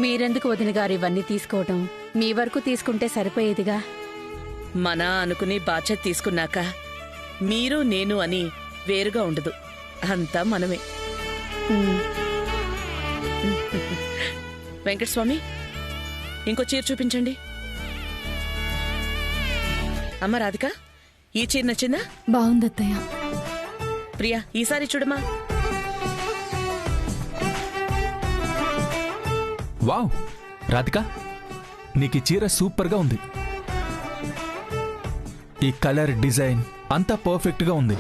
మీరెందుకు వదిన గారు ఇవన్నీ తీసుకోవటం? మీ వరకు తీసుకుంటే సరిపోయేదిగా. మన అనుకుని బాధ్యత తీసుకున్నాక మీరు నేను అని వేరుగా ఉండదు, అంతా మనమే. వెంకటస్వామి, ఇంకో చీర చూపించండి. అమ్మ రాధిక, ఈ చీర నచ్చిందా? బాగుందత్తయ్య. ప్రియా, ఈసారి చూడమా. వావ్ రాధిక, నీకు ఈ చీర సూపర్గా ఉంది. ఈ కలర్, డిజైన్ అంతా పర్ఫెక్ట్గా ఉంది.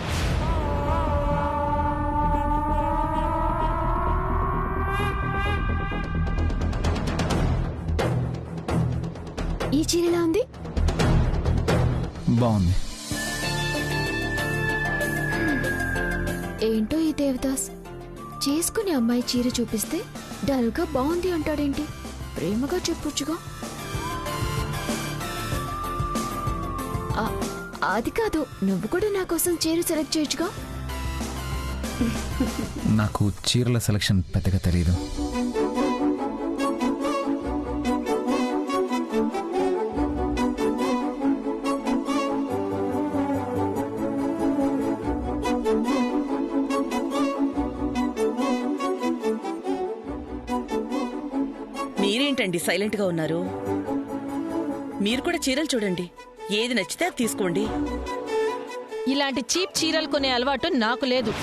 ఈ చీర ఎలా ఉంది? బాగుంది. ఏంటో ఈ దేవదాస్ చేసుకునే అమ్మాయి చీర చూపిస్తే డల్గా బాగుంది అంటాడేంటి? ప్రేమగా చెప్పొచ్చుగా. అది కాదు, నువ్వు కూడా నా కోసం చీర సెలెక్ట్ చేయొచ్చుగా. నాకు చీరల సెలక్షన్ పెద్దగా తెలియదు. మీరేంటండి సైలెంట్ గా ఉన్నారు? మీరు కూడా చీరలు చూడండి, ఏది నచ్చితే అది తీసుకోండి. ఇలాంటి చీప్ చీరలు కొనే అలవాటు నాకు లేదు.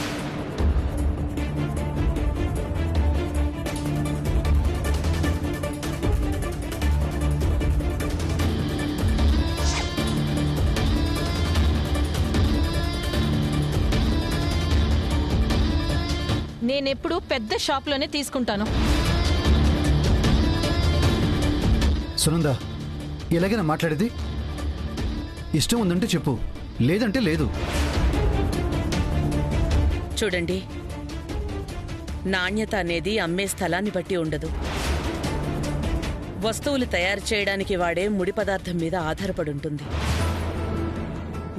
నేనెప్పుడు పెద్ద షాప్లోనే తీసుకుంటాను. సునంద, ఎలాగైనా మాట్లాడేది? ఇష్టం ఉందంటే చెప్పు, లేదంటే లేదు. చూడండి, నాణ్యత అనేది అమ్మే స్థలాన్ని బట్టి ఉండదు. వస్తువులు తయారు చేయడానికి వాడే ముడి పదార్థం మీద ఆధారపడి ఉంటుంది.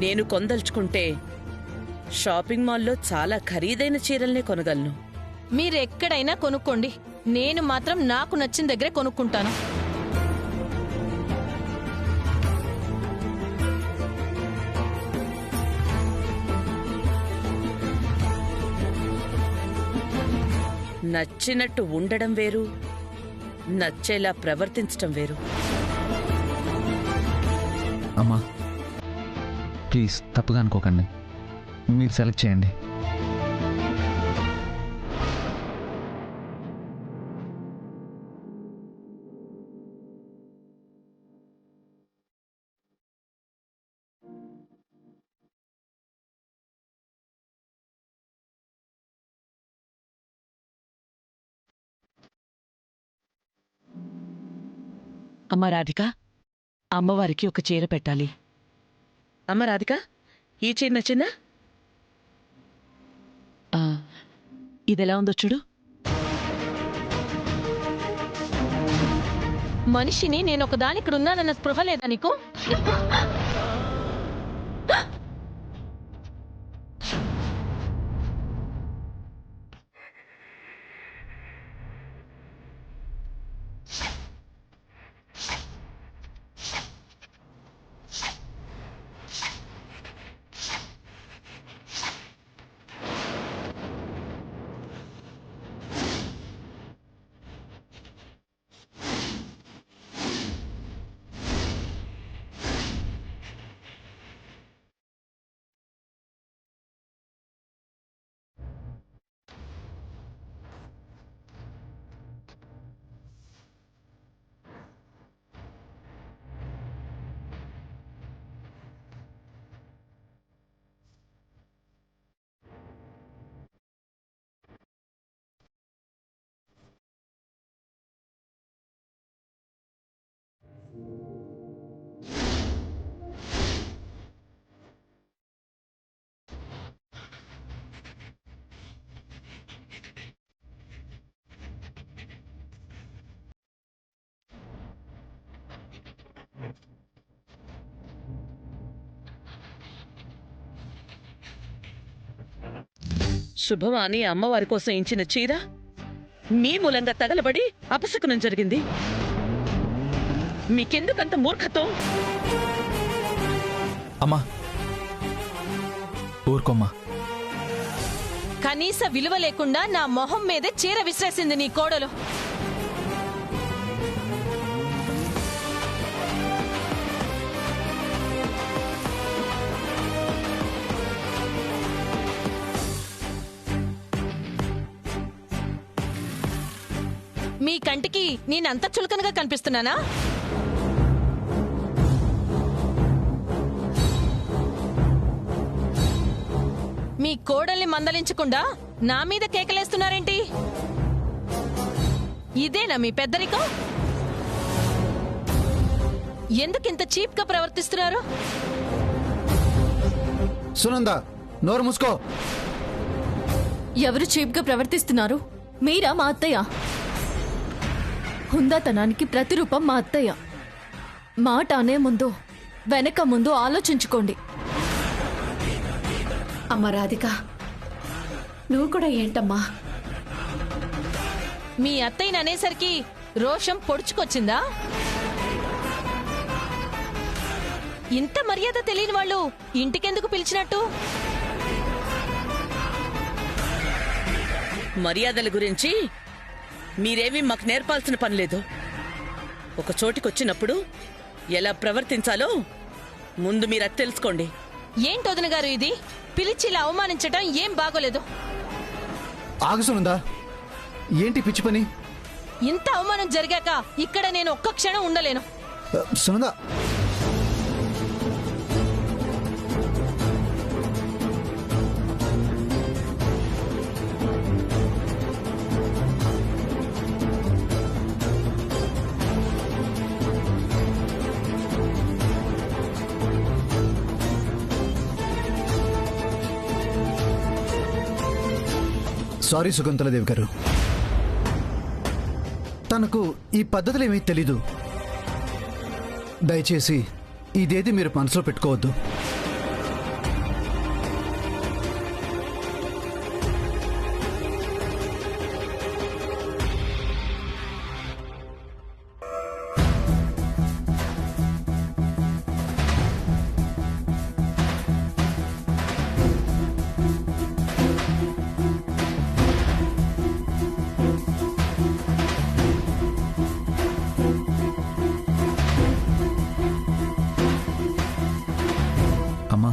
నేను కొందల్చుకుంటే షాపింగ్ మాల్లో చాలా ఖరీదైన చీరల్నే కొనగలను. మీరెక్కడైనా కొనుక్కోండి, నేను మాత్రం నాకు నచ్చిన దగ్గరే కొనుక్కుంటాను. నచ్చినట్టు ఉండడం వేరు, నచ్చేలా ప్రవర్తించటం వేరు. అమ్మా ప్లీజ్ తప్పుగా అనుకోకండి, మీరు సెలెక్ట్ చేయండి. అమ్మ రాధిక, అమ్మవారికి ఒక చీర పెట్టాలి. అమ్మ రాధిక, ఈ చీర నచ్చిందా? ఇదెలా ఉందో చూడు. మనిషిని నేను ఒకదాని ఇక్కడ ఉన్నానన్న స్పృహ లేదా నీకు? శుభవాని అమ్మవారి కోసం ఇచ్చిన చీర మీ మూలంగా తగలబడి అపశకునం జరిగింది. మీకెందుకంత మూర్ఖత్వం? అమ్మా ఊరుకోమ్మా. కనీస విలువ లేకుండా నా మొహం మీదే చీర విసిరేసింది నీ కోడలు. మీ కంటికి నేనంత చులకనగా కనిపిస్తున్నానా? మీ కోడల్ని మందలించకుండా నా మీద కేకలేస్తున్నారేంటి? ఇదేనా మీ పెద్దరికం? ఎందుకింత చీప్ గా ప్రవర్తిస్తున్నారు? సునంద, నోరు మూసుకో. ఎవరు చీప్ గా ప్రవర్తిస్తున్నారు? మీరా మా అత్తయ్య? హుందాతనానికి ప్రతిరూపం మా అత్తయ్య. మాట అనే ముందు వెనక ముందు ఆలోచించుకోండి. అమ్మ రాధిక, నువ్వు కూడా ఏంటమ్మా? మీ అత్తయ్యని అనేసరికి రోషం పొడుచుకొచ్చిందా? ఇంత మర్యాద తెలియని వాళ్ళు ఇంటికెందుకు పిలిచినట్టు? మర్యాదల గురించి మీరేమీ మాకు నేర్పాల్సిన పనిలేదు. ఒక చోటికొచ్చినప్పుడు ఎలా ప్రవర్తించాలో ముందు మీరు అది తెలుసుకోండి. ఏంటొదిన గారు ఇది? పిలిచి ఇలా అవమానించటం ఏం బాగోలేదు. ఆగు సునంద, ఏంటి పిచ్చి పని? ఇంత అవమానం జరిగాక ఇక్కడ నేను ఒక్క క్షణం ఉండలేను. సునంద, సారీ శకుంతలదేవి గారు, తనకు ఈ పద్ధతులేమీ తెలీదు. దయచేసి ఇదేది మీరు మనసులో పెట్టుకోవద్దు. అమ్మా,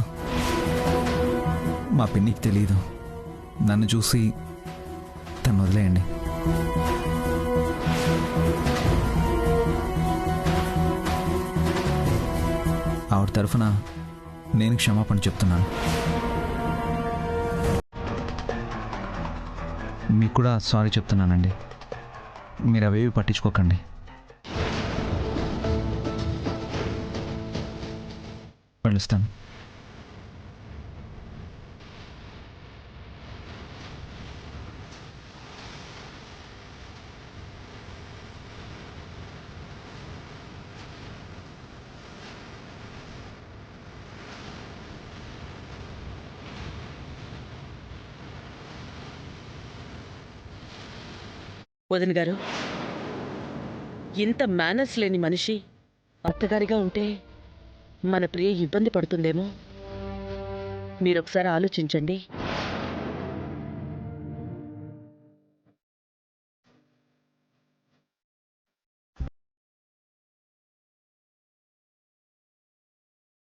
మా పిన్నికి తెలీదు. నన్ను చూసి తను వదిలేయండి. ఆవిడ తరఫున నేను క్షమాపణ చెప్తున్నాను. మీకు కూడా సారీ చెప్తున్నానండి. మీరు అవేవి పట్టించుకోకండి. వెళ్ళొస్తాను. వదిన గారు, ఇంత మేనర్స్ లేని మనిషి అత్తగారిగా ఉంటే మన ప్రియ ఇబ్బంది పడుతుందేమో. మీరొకసారి ఆలోచించండి.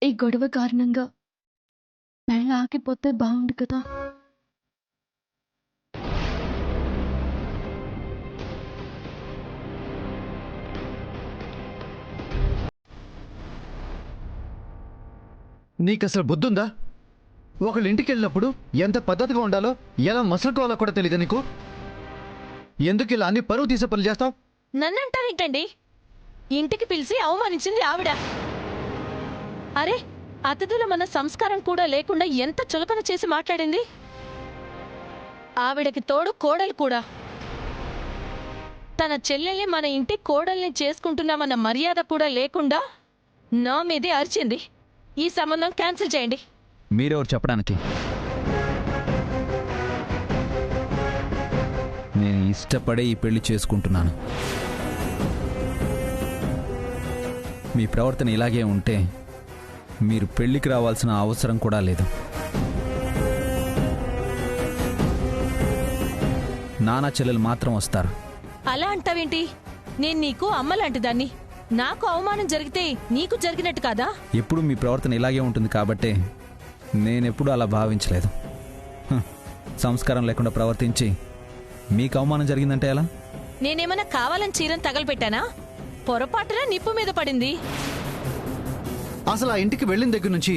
ఈ గొడవ కారణంగా పెళ్ళి ఆగిపోతే బాగుండు కదా. నీకసలు బుద్ధుందా? ఒకళ్ళ ఇంటికి వెళ్ళినప్పుడు ఎంత పద్ధతిగా ఉండాలో, ఎలా మసలుకోవాలో కూడా తెలియదు నీకు. ఎందుకు ఇలా అన్ని పరువు తీసే పనులు చేస్తావు? నన్నంటారేంటండి? ఇంటికి పిలిచి అవమానించింది ఆవిడ. అరే, అతిథుల మన సంస్కారం కూడా లేకుండా ఎంత చులకన చేసి మాట్లాడింది. ఆవిడకి తోడు కోడలు కూడా. తన చెల్లెల్ని మన ఇంటి కోడల్ని చేసుకుంటున్నామన్న మర్యాద కూడా లేకుండా నా మీదే అరిచింది. ఈ సంబంధం క్యాన్సిల్ చేయండి. మీరెవరు చెప్పడానికి? నేను ఇష్టపడే ఈ పెళ్లి చేసుకుంటున్నాను. మీ ప్రవర్తన ఇలాగే ఉంటే మీరు పెళ్లికి రావాల్సిన అవసరం కూడా లేదు. నానా చెల్లెలు మాత్రం వస్తారు. అలా అంటావేంటి? నేను నీకు అమ్మ లాంటి దాన్ని. నాకు అవమానం జరిగితే నీకు జరిగినట్టు కాదా? ఎప్పుడు మీ ప్రవర్తన ఇలాగే ఉంటుంది కాబట్టే నేనెప్పుడు అలా భావించలేదు. సంస్కారం లేకుండా ప్రవర్తించి మీకు అవమానం జరిగిందంటే ఎలా? నేనేమన్నా కావాలని చీరను తగలపెట్టానా? పొరపాటున నిప్పు మీద పడింది. అసలు ఆ ఇంటికి వెళ్ళిన దగ్గర నుంచి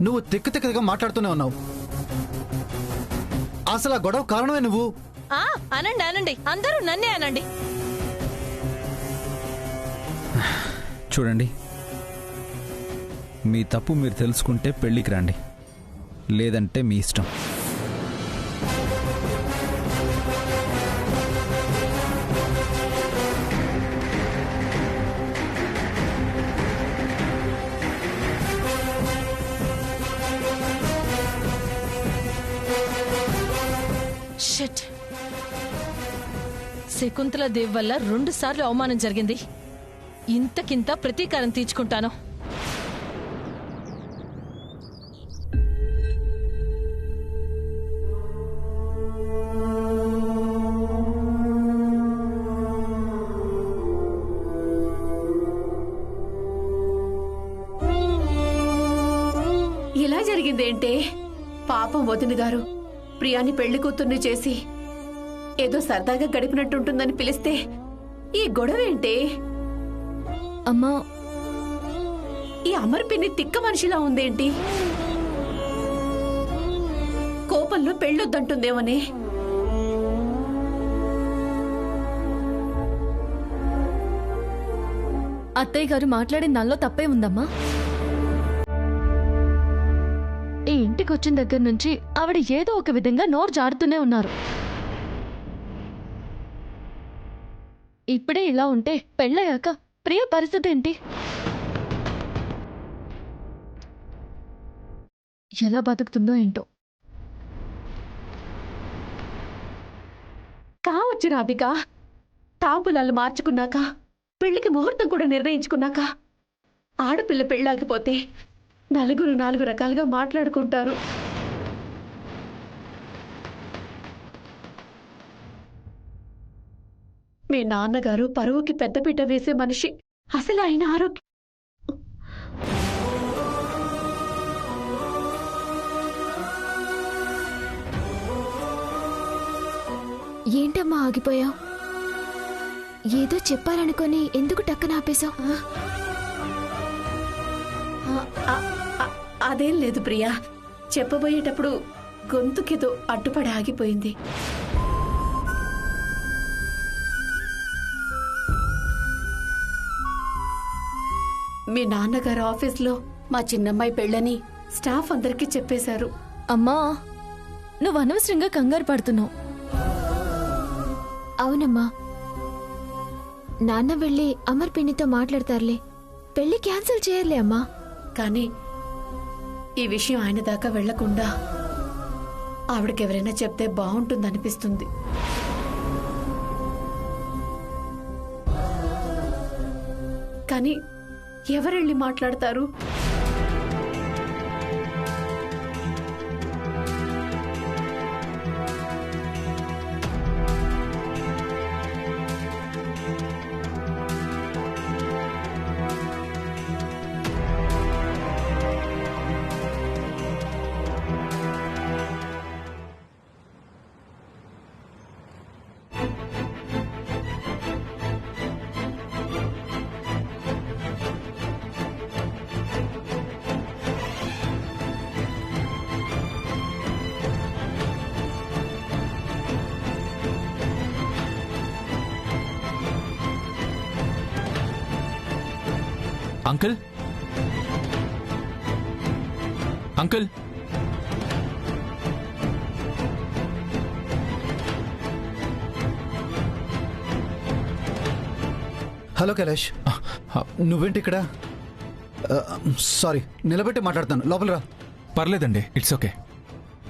నువ్వు తిక్కగా మాట్లాడుతూనే ఉన్నావు. అసలు ఆ గొడవ కారణమే నువ్వు. అనండి అనండి, అందరూ నన్నే అనండి. చూడండి, మీ తప్పు మీరు తెలుసుకుంటే పెళ్ళికి రండి, లేదంటే మీ ఇష్టం. షిట్. శకుంతల దేవ్ వల్ల 2 సార్లు అవమానం జరిగింది. ఇంతకింత ప్రతీకారం తీర్చుకుంటాను. ఇలా జరిగిందేంటే? పాపం వదిన గారు ప్రియాని పెళ్లి కూతుర్ని చేసి ఏదో సరదాగా గడిపినట్టుంటుందని పిలిస్తే ఈ గొడవేంటే? అమ్మా, ఈ అమర్ పిన్ని తిక్క మనిషిలా ఉందేంటి? కోపంలో పెళ్ళొద్దంటుందేమనే. అత్తయ్య గారు మాట్లాడే దానిలో తప్పే ఉందమ్మా. ఈ ఇంటికి వచ్చిన దగ్గర నుంచి ఆవిడ ఏదో ఒక విధంగా నోరు జారుతూనే ఉన్నారు. ఇప్పుడే ఇలా ఉంటే పెళ్ళయ్యాక ప్రియ పరిస్థితి ఏంటి? ఎలా బతుకుతుందో ఏంటో. కావచ్చు రాధిక, తాంబూలాలు మార్చుకున్నాక, పెళ్లికి ముహూర్తం కూడా నిర్ణయించుకున్నాక ఆడపిల్ల పెళ్ళాకపోతే నలుగురు 4 రకాలుగా మాట్లాడుకుంటారు. మీ నాన్నగారు పరువుకి పెద్దపీట వేసే మనిషి. అసలు ఆయన ఆరోగ్యం ఏంటమ్మా ఆగిపోయావు? ఏదో చెప్పాలనుకొని ఎందుకు టక్కన ఆపేశావు? అదేం లేదు ప్రియా, చెప్పబోయేటప్పుడు గొంతుకేదో అడ్డుపడి ఆగిపోయింది. మీ నాన్నగారు ఆఫీస్లో మా చిన్నమ్మాయి పెళ్ళని స్టాఫ్ అందరికీ చెప్పేశారు. అమ్మా, నువ్వు అనవసరంగా కంగారు పడుతున్నావు. అవునమ్మా, నాన్న వెళ్ళి అమర్ పిన్నితో మాట్లాడతారులే. పెళ్లి క్యాన్సిల్ చేయర్లే అమ్మా. కానీ ఈ విషయం ఆయన దాకా వెళ్లకుండా ఆవిడకెవరైనా చెప్తే బాగుంటుందనిపిస్తుంది. కానీ ఎవరెళ్ళి మాట్లాడతారు? అంకుల్, అంకుల్, హలో కైలాష్, నువ్వేంటి ఇక్కడ? సారీ, నిలబెట్టి మాట్లాడతాను. లోపల రా. పర్లేదండి, ఇట్స్ ఓకే.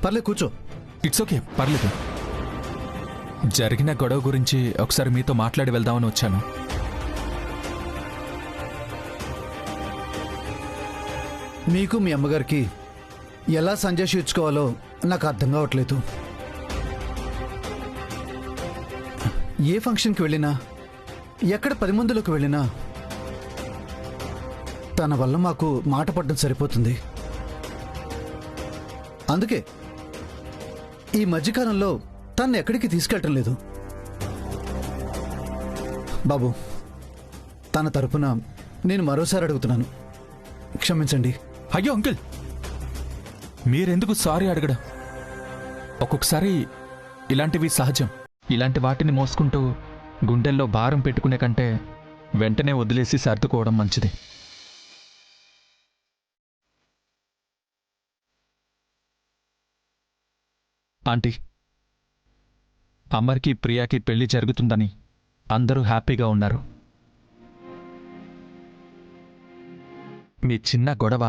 పర్లేదు, కూర్చో. ఇట్స్ ఓకే, పర్లేదు. జరిగిన గొడవ గురించి ఒకసారి మీతో మాట్లాడి వెళ్దామని వచ్చాను. మీకు మీ అమ్మగారికి ఎలా సంజాషించుకోవాలో నాకు అర్థం కావట్లేదు. ఏ ఫంక్షన్కి వెళ్ళినా, ఎక్కడ 10 మందిలోకి వెళ్ళినా తన వల్ల మాకు మాట పడడం సరిపోతుంది. అందుకే ఈ మధ్యకాలంలో తను ఎక్కడికి తీసుకెళ్ళటం లేదు. బాబు, తన తరపున నేను మరోసారి అడుగుతున్నాను, క్షమించండి. అయ్యో అంకుల్, మీరెందుకు సారీ అడగడం? ఒక్కొక్కసారి ఇలాంటివి సహజం. ఇలాంటి వాటిని మోసుకుంటూ గుండెల్లో భారం పెట్టుకునే కంటే వెంటనే వదిలేసి సర్దుకోవడం మంచిది. ఆంటీ, అమర్కి ప్రియాకి పెళ్లి జరుగుతుందని అందరూ హ్యాపీగా ఉన్నారు. మీ చిన్న గొడవ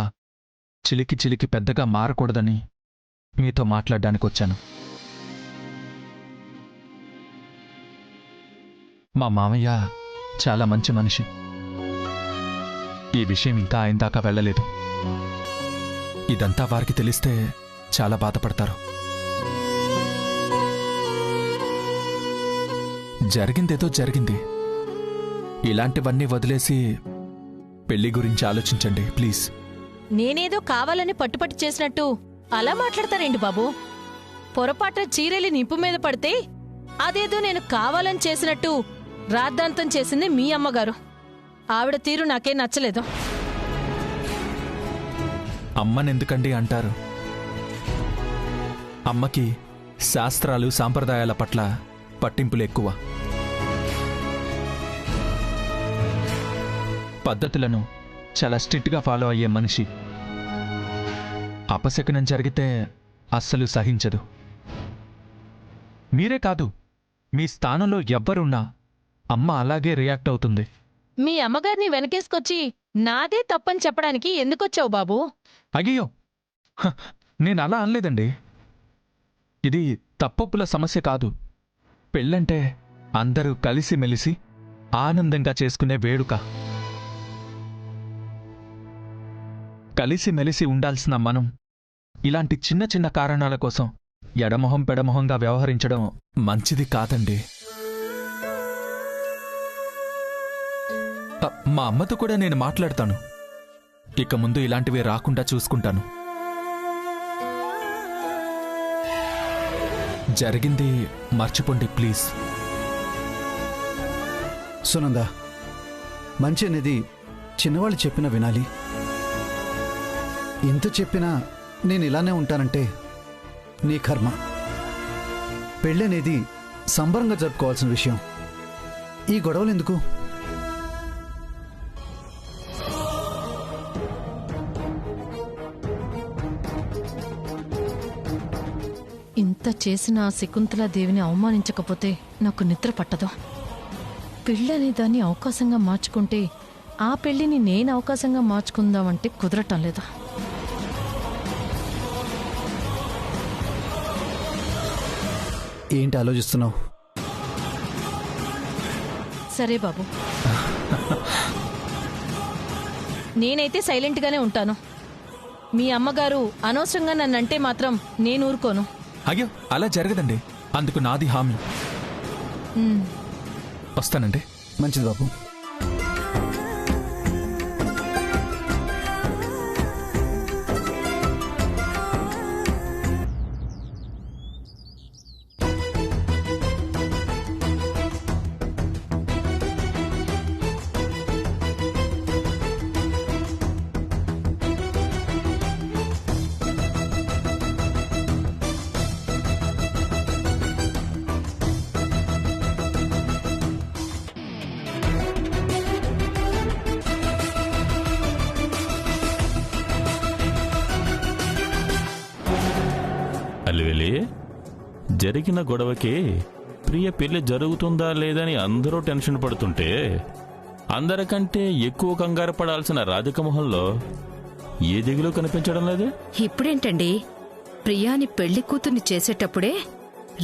చిలికి చిలికి పెద్దగా మారకూడదని మీతో మాట్లాడడానికి వచ్చాను. మా మామయ్య చాలా మంచి మనిషి. ఈ విషయం ఇంకా ఆయన దాకా వెళ్ళలేదు. ఇదంతా వారికి తెలిస్తే చాలా బాధపడతారు. జరిగిందేదో జరిగింది. ఇలాంటివన్నీ వదిలేసి పెళ్లి గురించి ఆలోచించండి ప్లీజ్. నేనేదో కావాలని పట్టుపట్టు చేసినట్టు అలా మాట్లాడతారేంటి బాబు? పొరపాటున చీరెలి నిప్పు మీద పడితే అదేదో నేను కావాలని చేసినట్టు రాద్ధాంతం చేసింది మీ అమ్మగారు. ఆవిడ తీరు నాకేం నచ్చలేదు. అమ్మనెందుకండి అంటారు? అమ్మకి శాస్త్రాలు సాంప్రదాయాల పట్ల పట్టింపులు ఎక్కువ. పద్ధతులను చాలా స్ట్రిక్ట్గా ఫాలో అయ్యే మనిషి. అపశకునం జరిగితే అస్సలు సహించదు. మీరే కాదు, మీ స్థానంలో ఎవ్వరున్నా అమ్మ అలాగే రియాక్ట్ అవుతుంది. మీ అమ్మగారిని వెనకేసుకొచ్చి నాదే తప్పని చెప్పడానికి ఎందుకొచ్చావు బాబు? అయ్యో, నేను అలా అనలేదండి. ఇది తప్పొప్పుల సమస్య కాదు. పెళ్ళంటే అందరూ కలిసిమెలిసి ఆనందంగా చేసుకునే వేడుక. కలిసిమెలిసి ఉండాల్సిన మనం ఇలాంటి చిన్న చిన్న కారణాల కోసం ఎడమొహం పెడమొహంగా వ్యవహరించడం మంచిది కాదండి. మా అమ్మతో కూడా నేను మాట్లాడతాను. ఇక ముందు ఇలాంటివి రాకుండా చూసుకుంటాను. జరిగింది మర్చిపోండి ప్లీజ్. సునంద, మంచి అనేది చిన్నవాళ్ళు చెప్పినా వినాలి. ఎంత చెప్పినా నేను ఇలానే ఉంటానంటే నీ కర్మ. పెళ్ళనేది సంబరంగా జరుపుకోవాల్సిన విషయం. ఈ గొడవలు ఎందుకు? ఇంత చేసిన ఆ శకుంతలాదేవిని అవమానించకపోతే నాకు నిద్ర పట్టదు. పెళ్ళనే దాన్ని అవకాశంగా మార్చుకుంటే ఆ పెళ్లిని నేను అవకాశంగా మార్చుకుందామంటే కుదరటం లేదు. ఏంటి ఆలోచిస్తున్నావు? సరే బాబు, నేనైతే సైలెంట్గానే ఉంటాను. మీ అమ్మగారు అనవసరంగా నన్నంటే మాత్రం నేను ఊరుకోను. అయ్యో, అలా జరగదండి. అందుకు నాది హామీ. వస్తానండి. మంచిది బాబు. అలివెలి, జరిగిన గొడవకి ప్రియ పెళ్లి జరుగుతుందా లేదని అందరూ టెన్షన్ పడుతుంటే అందరికంటే ఎక్కువ కంగారు పడాల్సిన రాధిక మొహంలో ఏ దిగులు కనిపించడం లేదు. ఇప్పుడేంటండి, ప్రియాని పెళ్లి కూతుర్ని చేసేటప్పుడే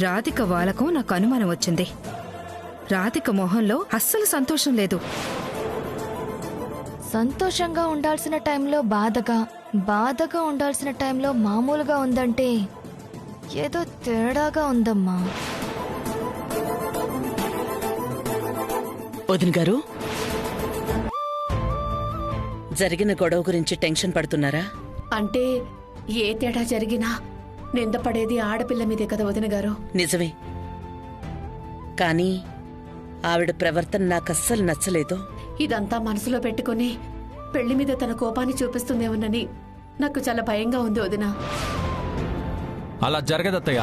రాధిక వాలకం నాకు అనుమానం వచ్చింది. రాధిక మొహంలో అస్సలు సంతోషం లేదు. సంతోషంగా ఉండాల్సిన టైంలో బాధగా, బాధగా ఉండాల్సిన టైంలో మామూలుగా ఉందంటే ఏదో తేడాగా ఉందమ్మా. వదిన గారు, జరిగిన గొడవ గురించి టెన్షన్ పడుతున్నారా? అంటే ఏ తేడా జరిగినా నిందపడేది ఆడపిల్ల మీదే కదా వదిన గారు. నిజమే, కానీ ఆవిడ ప్రవర్తన నాకస్సలు నచ్చలేదు. ఇదంతా మనసులో పెట్టుకుని పెళ్లి మీద తన కోపాన్ని చూపిస్తుందేమోనని నాకు చాలా భయంగా ఉంది వదిన. అలా జరగదత్తయ్య.